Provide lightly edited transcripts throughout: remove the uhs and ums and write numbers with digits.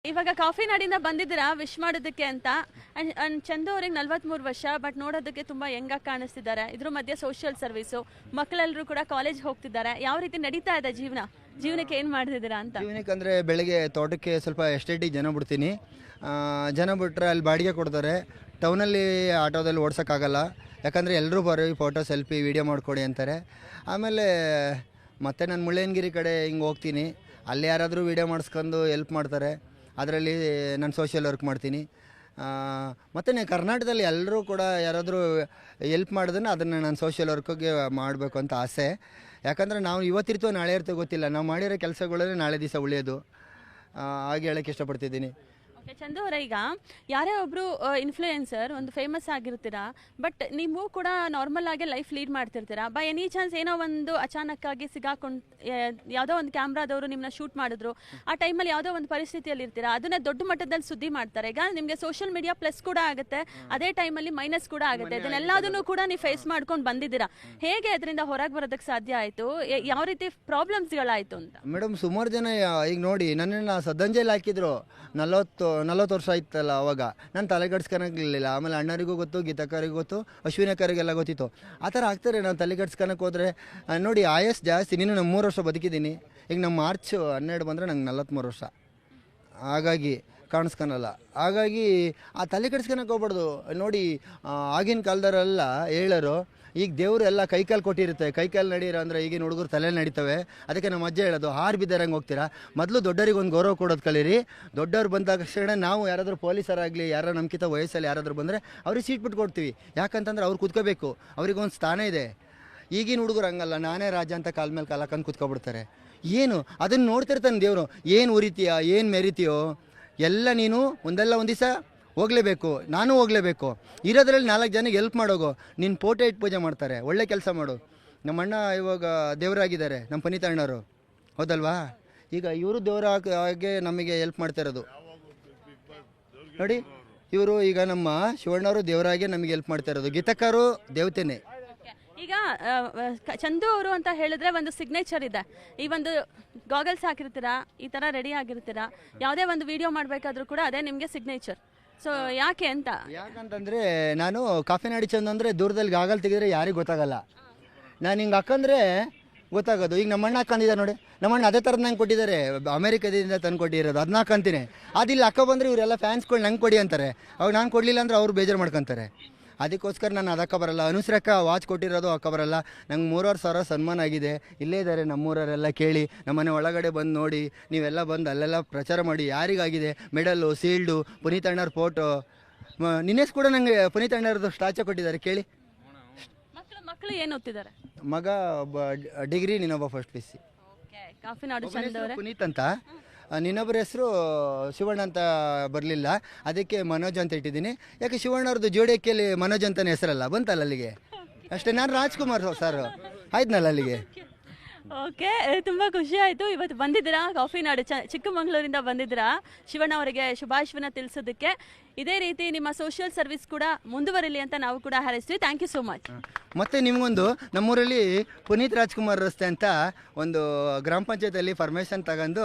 ಇವಾಗ ಕಾಫಿ ನಾಡಿಂದ ಬಂದಿದ್ದೀರಾ ವಿಶ್ ಮಾಡೋದಕ್ಕೆ ಅಂತ. ಅಂಡ್ ಚಂದು ಅವ್ರಿಗೆ 43 ವರ್ಷ, ಬಟ್ ನೋಡೋದಕ್ಕೆ ತುಂಬಾ ಯಂಗಾಗಿ ಕಾಣಿಸ್ತಿದ್ದಾರೆ. ಇದ್ರ ಮಧ್ಯೆ ಸೋಷಿಯಲ್ ಸರ್ವಿಸು, ಮಕ್ಕಳೆಲ್ಲರೂ ಕೂಡ ಕಾಲೇಜ್ ಹೋಗ್ತಿದ್ದಾರೆ. ಯಾವ ರೀತಿ ನಡೀತಾ ಇದೆ ಜೀವನಕ್ಕೆ ಏನು ಮಾಡ್ತಿದ್ದೀರಾ ಅಂತ? ಜೀವನಕ್ಕೆ ಅಂದರೆ ಬೆಳಗ್ಗೆ ತೋಟಕ್ಕೆ ಸ್ವಲ್ಪ ಎಸ್ಟೇಟಿಗೆ ಜನ ಬಿಡ್ತೀನಿ. ಜನ ಬಿಟ್ಟರೆ ಅಲ್ಲಿ ಬಾಡಿಗೆ ಕೊಡ್ತಾರೆ. ಟೌನಲ್ಲಿ ಆಟೋದಲ್ಲಿ ಓಡ್ಸೋಕ್ಕಾಗಲ್ಲ, ಯಾಕಂದರೆ ಎಲ್ಲರೂ ಬರೀ ಫೋಟೋ ಸೆಲ್ಫಿ ವೀಡಿಯೋ ಮಾಡಿಕೊಡಿ ಅಂತಾರೆ. ಆಮೇಲೆ ಮತ್ತೆ ನಾನು ಮುಳ್ಳಯ್ಯನಗಿರಿ ಕಡೆ ಹಿಂಗೆ ಹೋಗ್ತೀನಿ, ಅಲ್ಲಿ ಯಾರಾದರೂ ವೀಡಿಯೋ ಮಾಡಿಸ್ಕೊಂಡು ಹೆಲ್ಪ್ ಮಾಡ್ತಾರೆ, ಅದರಲ್ಲಿ ನಾನು ಸೋಷಿಯಲ್ ವರ್ಕ್ ಮಾಡ್ತೀನಿ. ಮತ್ತು ಕರ್ನಾಟಕದಲ್ಲಿ ಎಲ್ಲರೂ ಕೂಡ ಯಾರಾದರೂ ಹೆಲ್ಪ್ ಮಾಡಿದ್ರೆ ಅದನ್ನು ನಾನು ಸೋಷಿಯಲ್ ವರ್ಕಿಗೆ ಮಾಡಬೇಕು ಅಂತ ಆಸೆ. ಯಾಕಂದರೆ ನಾವು ಇವತ್ತಿರ್ತೋ ನಾಳೆ ಇರ್ತೋ ಗೊತ್ತಿಲ್ಲ, ನಾವು ಮಾಡಿರೋ ಕೆಲಸಗಳೇ ನಾಳೆ ದಿವಸ ಉಳಿಯೋದು. ಹಾಗೆ ಹೇಳೋಕ್ಕೆ ಇಷ್ಟಪಡ್ತಿದ್ದೀನಿ. ಚಂದು ಅವರ, ಈಗ ಯಾರೇ ಒಬ್ರು ಇನ್ಫ್ಲೂಯೆನ್ಸರ್ ಒಂದು ಫೇಮಸ್ ಆಗಿರ್ತೀರಾ, ಬಟ್ ನೀವು ಕೂಡ ನಾರ್ಮಲ್ ಆಗಿ ಲೈಫ್ ಲೀಡ್ ಮಾಡ್ತಿರ್ತೀರಾ. ಬೈ ಎನಿ ಚಾನ್ಸ್ ಏನೋ ಒಂದು ಅಚಾನಕ್ ಆಗಿ ಸಿಗಾಕೊಂಡು ಯಾವುದೋ ಒಂದು ಕ್ಯಾಮ್ರಾದವರು ನಿಮ್ಮನ್ನ ಶೂಟ್ ಮಾಡಿದ್ರು, ಆ ಟೈಮಲ್ಲಿ ಯಾವುದೋ ಒಂದು ಪರಿಸ್ಥಿತಿಯಲ್ಲಿ ಇರ್ತೀರಾ, ಅದನ್ನ ದೊಡ್ಡ ಮಟ್ಟದಲ್ಲಿ ಸುದ್ದಿ ಮಾಡ್ತಾರೆ. ಈಗ ನಿಮಗೆ ಸೋಷಿಯಲ್ ಮೀಡಿಯಾ ಪ್ಲಸ್ ಕೂಡ ಆಗುತ್ತೆ, ಅದೇ ಟೈಮಲ್ಲಿ ಮೈನಸ್ ಕೂಡ ಆಗುತ್ತೆ. ಇದನ್ನೆಲ್ಲದನ್ನು ಕೂಡ ನೀವು ಫೇಸ್ ಮಾಡ್ಕೊಂಡು ಬಂದಿದ್ದೀರಾ. ಹೇಗೆ ಅದರಿಂದ ಹೊರಗೆ ಬರೋದಕ್ಕೆ ಸಾಧ್ಯ ಆಯಿತು? ಯಾವ ರೀತಿ ಪ್ರಾಬ್ಲಮ್ಸ್ಗಳಾಯಿತು ಅಂತ? ಮೇಡಮ್, ಸುಮಾರು ಜನ ಈಗ ನೋಡಿ, ನನ್ನನ್ನು ಸದ್ದಂಜೆಯಲ್ಲಿ ಹಾಕಿದ್ರು. 40 ವರ್ಷ ಆಯ್ತಲ್ಲ ಅವಾಗ. ನಾನು ತಲೆಗಡ್ಸ್ಕೊಳಕ್ಲಿಲ್ಲ. ಆಮೇಲೆ ಅಣ್ಣರಿಗೂ ಗೊತ್ತು, ಗೀತಕ್ಕರಿಗೂ ಗೊತ್ತು, ಅಶ್ವಿನಕ್ಕರಿಗೆಲ್ಲ ಗೊತ್ತಿತ್ತು. ಆ ಥರ ಆಗ್ತಾರೆ. ನಾನು ತಲೆಗಡ್ಸ್ಕೊಳಕ್ಕೆ ಹೋದರೆ ನೋಡಿ, ಆಯಸ್ ಜಾಸ್ತಿ. ನೀನು ನಮ್ಮ 3 ವರ್ಷ ಬದುಕಿದ್ದೀನಿ. ಈಗ ನಮ್ಮ ಮಾರ್ಚ್ 12 ಬಂದರೆ ನಂಗೆ 43 ವರ್ಷ. ಹಾಗಾಗಿ ಕಾಣಿಸ್ಕೊಳಲ್ಲ. ಹಾಗಾಗಿ ಆ ತಲೆ ಕೆಡಿಸ್ಕೊಳಕ್ಕೆ ಹೋಗ್ಬಾರ್ದು. ನೋಡಿ, ಆಗಿನ ಕಾಲದವರೆಲ್ಲ ಹೇಳೋರು, ಈಗ ದೇವರು ಎಲ್ಲ ಕೈಕಾಲು ಕೊಟ್ಟಿರುತ್ತೆ, ಕೈಕಾಲು ನಡೀರ ಅಂದರೆ ಈಗಿನ ಹುಡುಗರು ತಲೆ ನಡೀತವೆ. ಅದಕ್ಕೆ ನಮ್ಮ ಅಜ್ಜ ಹೇಳೋದು, ಹಾರು ಬಿದ್ದರಂಗೆ ಹೋಗ್ತೀರಾ, ಮೊದಲು ದೊಡ್ಡರಿಗೆ ಒಂದು ಗೌರವ ಕೊಡೋದು ಕಲೀರಿ. ದೊಡ್ಡವ್ರು ಬಂದ ತಕ್ಷಣ ನಾವು ಯಾರಾದರೂ ಪೊಲೀಸರಾಗಲಿ, ಯಾರೋ ನಮ್ಗಿಂತ ವಯಸ್ಸಲ್ಲಿ ಯಾರಾದರೂ ಬಂದರೆ ಅವ್ರಿಗೆ ಸೀಟ್ ಬಿಟ್ಟು ಕೊಡ್ತೀವಿ. ಯಾಕಂತಂದ್ರೆ ಅವ್ರು ಕೂತ್ಕೋಬೇಕು, ಅವ್ರಿಗೊಂದು ಸ್ಥಾನ ಇದೆ. ಈಗಿನ ಹುಡುಗರು ಹಂಗಲ್ಲ, ನಾನೇ ರಾಜ ಅಂತ ಕಾಲ ಮೇಲೆ ಕಾಲ ಹಾಕೊಂಡು ಕೂತ್ಕೊಬಿಡ್ತಾರೆ. ಏನು ಅದನ್ನು ನೋಡ್ತಿರ್ತಾನೆ ದೇವರು, ಏನು ಉರಿತೀಯಾ, ಏನು ಮೆರಿತೀಯೋ ಎಲ್ಲ ನೀನು ಒಂದಲ್ಲ ಒಂದು ದಿವಸ ಹೋಗಲೇಬೇಕು. ನಾನು ಹೋಗಲೇಬೇಕು. ಇರೋದ್ರಲ್ಲಿ 4 ಜನಕ್ಕೆ ಹೆಲ್ಪ್ ಮಾಡೋಗು. ನಿನ್ನ ಫೋಟೋ ಇಟ್ಟು ಪೂಜೆ ಮಾಡ್ತಾರೆ, ಒಳ್ಳೆ ಕೆಲಸ ಮಾಡು. ನಮ್ಮ ಅಣ್ಣ ಇವಾಗ ದೇವರಾಗಿದ್ದಾರೆ, ನಮ್ಮ ಪುನೀತ್ ಅಣ್ಣವರು, ಹೌದಲ್ವಾ? ಈಗ ಇವರು ದೇವರ ಹಾಗೆ ನಮಗೆ ಹೆಲ್ಪ್ ಮಾಡ್ತಾ ಇರೋದು ನೋಡಿ. ಇವರು ಈಗ ನಮ್ಮ ಶಿವಣ್ಣವರು ದೇವರಾಗೆ ನಮಗೆ ಹೆಲ್ಪ್ ಮಾಡ್ತಾ ಇರೋದು. ಗೀತಕ್ಕರು ದೇವತೆನೇ. ಈಗ ಚಂದು ಅವರು ಅಂತ ಹೇಳಿದ್ರೆ ಒಂದು ಸಿಗ್ನೇಚರ್ ಇದೆ. ಈ ಒಂದು ಗಾಗಲ್ಸ್ ಹಾಕಿರ್ತೀರಾ, ಈ ತರ ರೆಡಿ ಆಗಿರ್ತೀರಾ, ಯಾವುದೇ ಒಂದು ವಿಡಿಯೋ ಮಾಡಬೇಕಾದ್ರೂ ಕೂಡ ಅದೇ ನಿಮಗೆ ಸಿಗ್ನೇಚರ್. ಸೊ ಯಾಕೆ ಅಂತ? ಯಾಕಂತಂದ್ರೆ ನಾನು ಕಾಫಿ ನಾಡಿ ಚಂದ ಅಂದರೆ ದೂರದಲ್ಲಿ ಗಾಗಲ್ ತೆಗೆದ್ರೆ ಯಾರಿಗೂ ಗೊತ್ತಾಗಲ್ಲ. ನಾನು ಹಿಂಗೆ ಹಾಕಂದ್ರೆ ಗೊತ್ತಾಗೋದು. ಈಗ ನಮ್ಮಣ್ಣ ಹಾಕೊಂಡಿದ್ದಾರೆ ನೋಡಿ, ನಮ್ಮಣ್ಣ ಅದೇ ಥರದ್ದು ನಂಗೆ ಕೊಟ್ಟಿದ್ದಾರೆ, ಅಮೇರಿಕಾದಿಂದ ತಂದು ಕೊಟ್ಟಿರೋದು. ಅದನ್ನ ಹಾಕಂತೀನಿ. ಅದಿಲ್ಲ ಹಾಕೋ ಬಂದರೆ ಇವರೆಲ್ಲ ಫ್ಯಾನ್ಸ್ಗಳು ನಂಗೆ ಕೊಡಿ ಅಂತಾರೆ. ಅವಾಗ ನಾನು ಕೊಡಲಿಲ್ಲ ಅಂದ್ರೆ ಅವ್ರು ಬೇಜಾರು ಮಾಡ್ಕೊತಾರೆ. ಅದಕ್ಕೋಸ್ಕರ ನಾನು ಅದಕ್ಕೆ ಬರಲ್ಲ. ಅನುಸರಕ್ಕ ವಾಚ್ ಕೊಟ್ಟಿರೋದು ಹಾಕೋ ಬರಲ್ಲ. ನಂಗೆ 3,500 ಸನ್ಮಾನ ಆಗಿದೆ. ಇಲ್ಲೇ ಇದ್ದಾರೆ ನಮ್ಮೂರವರೆಲ್ಲ, ಕೇಳಿ ನಮ್ಮನೆ ಒಳಗಡೆ ಬಂದು ನೋಡಿ. ನೀವೆಲ್ಲ ಬಂದು ಅಲ್ಲೆಲ್ಲ ಪ್ರಚಾರ ಮಾಡಿ ಯಾರಿಗಾಗಿದೆ ಮೆಡಲ್ಲು, ಸೀಲ್ಡು, ಪುನೀತ್ ಅಣ್ಣವ್ರ ಫೋಟೋ. ನಿನ್ನೆ ಕೂಡ ನನಗೆ ಪುನೀತ್ ಅಣ್ಣವ್ರದ್ದು ಸ್ಟಾಚು ಕೊಟ್ಟಿದ್ದಾರೆ, ಕೇಳಿ. ಮಕ್ಕಳು ಏನು ಓದ್ತಿದ್ದಾರೆ? ಮಗ ಡಿಗ್ರಿ, ನೀನೊಬ್ಬ ಫಸ್ಟ್ PC. ಕಾಫಿ ನಾಡು ಚಂದವ್ರೆ ಪುನೀತ್ ಅಂತ. ನಿನ್ನೊಬ್ಬರ ಹೆಸರು ಶಿವಣ್ಣ ಅಂತ ಬರಲಿಲ್ಲ, ಅದಕ್ಕೆ ಮನೋಜ್ ಅಂತ ಇಟ್ಟಿದ್ದೀನಿ. ಯಾಕೆ ಶಿವಣ್ಣವ್ರದ್ದು ಜೋಡಿಯಕ್ಕೆಯಲ್ಲಿ ಮನೋಜ್ ಅಂತಲೇ ಹೆಸರಲ್ಲ, ಬಂತಲ್ಲ ಅಲ್ಲಿಗೆ ಅಷ್ಟೇ. ನಾನು ರಾಜ್ಕುಮಾರ್ ಸರ್ ಆಯ್ತನಲ್ಲ ಅಲ್ಲಿಗೆ. ಓಕೆ, ತುಂಬ ಖುಷಿ ಆಯಿತು. ಇವತ್ತು ಬಂದಿದ್ದೀರಾ ಕಾಫಿ ನಾಡು ಚಿಕ್ಕಮಗಳೂರಿಂದ ಬಂದಿದ್ದೀರಾ ಶಿವಣ್ಣ ಅವರಿಗೆ ಶುಭಾಶಯನ ತಿಳಿಸೋದಕ್ಕೆ. ಇದೇ ರೀತಿ ನಿಮ್ಮ ಸೋಷಿಯಲ್ ಸರ್ವಿಸ್ ಕೂಡ ಮುಂದುವರಿಲಿ ಅಂತ ನಾವು ಕೂಡ ಹಾರೈಸ್ತೀವಿ. Thank you so much. ಮತ್ತು ನಿಮಗೊಂದು, ನಮ್ಮೂರಲ್ಲಿ ಪುನೀತ್ ರಾಜ್ಕುಮಾರ್ ರಸ್ತೆ ಅಂತ ಒಂದು ಗ್ರಾಮ ಪಂಚಾಯತಿಯಲ್ಲಿ ಪರ್ಮಿಷನ್ ತಗೊಂಡು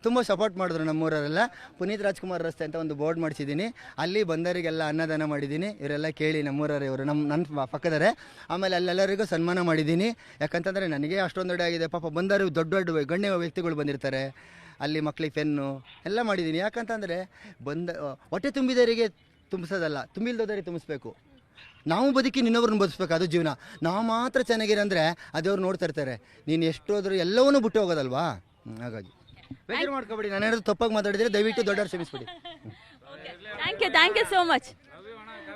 ತುಂಬ ಸಪೋರ್ಟ್ ಮಾಡಿದ್ರು ನಮ್ಮೂರವರೆಲ್ಲ. ಪುನೀತ್ ರಾಜ್ಕುಮಾರ್ ರಸ್ತೆ ಅಂತ ಒಂದು ಬೋರ್ಡ್ ಮಾಡಿಸಿದ್ದೀನಿ. ಅಲ್ಲಿ ಬಂದವರಿಗೆಲ್ಲ ಅನ್ನದಾನ ಮಾಡಿದ್ದೀನಿ. ಇವರೆಲ್ಲ ಕೇಳಿ, ನಮ್ಮೂರವರು ಇವರು ನನ್ನ ಪಕ್ಕದರೆ. ಆಮೇಲೆ ಅಲ್ಲೆಲ್ಲರಿಗೂ ಸನ್ಮಾನ ಮಾಡಿದ್ದೀನಿ. ಯಾಕಂತಂದರೆ ನನಗೆ ಅಷ್ಟೊಂದು ದೊಡ್ಡ ಆಗಿದೆ, ಪಾಪ ಬಂದವರು ದೊಡ್ಡ ದೊಡ್ಡ ಗಣ್ಯ ವ್ಯಕ್ತಿಗಳು ಬಂದಿರ್ತಾರೆ. ಅಲ್ಲಿ ಮಕ್ಕಳಿಗೆ ಪೆನ್ನು ಎಲ್ಲ ಮಾಡಿದ್ದೀನಿ. ಯಾಕಂತಂದರೆ ಹೊಟ್ಟೆ ತುಂಬಿದವರಿಗೆ ತುಂಬಿಸೋದಲ್ಲ, ತುಂಬಿಲ್ದೋದರಿಗೆ ತುಂಬಿಸ್ಬೇಕು. ನಾವು ಬದುಕಿ ಇನ್ನೊಬ್ರನ್ನ ಬದುಕಬೇಕು, ಅದು ಜೀವನ. ನಾವು ಮಾತ್ರ ಚೆನ್ನಾಗಿರಂದರೆ ಅದವ್ರು ನೋಡ್ತಾ ಇರ್ತಾರೆ. ನೀನು ಎಷ್ಟೋದ್ರೂ ಎಲ್ಲವನ್ನೂ ಬಿಟ್ಟು ಹೋಗೋದಲ್ವಾ. ಹಾಗಾಗಿ ಬೇಜಾರು ಮಾಡ್ಕೊಬೇಡಿ. ನಾನು ಏನಾದರೂ ತಪ್ಪಾಗಿ ಮಾತಾಡಿದರೆ ದಯವಿಟ್ಟು ದೊಡ್ಡವ್ರು ಕ್ಷಮಿಸ್ಬಿಡಿ. Thank you so much.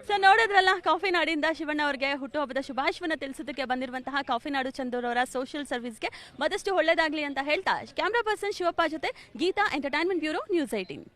So ನೋಡಿದ್ರಲ್ಲ, ಕಾಫಿ ನಾಡಿಂದ ಶಿವಣ್ಣ ಅವರಿಗೆ ಹುಟ್ಟುಹಬ್ಬದ ಶುಭಾಶಯನ ತಿಳಿಸೋದಕ್ಕೆ ಬಂದಿರುವಂತಹ ಕಾಫಿ ನಾಡು ಚಂದೂರವರ ಸೋಷಿಯಲ್ ಸರ್ವಿಸ್ಗೆ ಮತ್ತಷ್ಟು ಒಳ್ಳೆಯದಾಗಲಿ ಅಂತ ಹೇಳ್ತಾ, ಕ್ಯಾಮ್ರಾ ಪರ್ಸನ್ ಶಿವಪ್ಪ ಜೊತೆ ಗೀತಾ, ಎಂಟರ್ಟೈನ್ಮೆಂಟ್ ಬ್ಯೂರೋ, ನ್ಯೂಸ್ 18.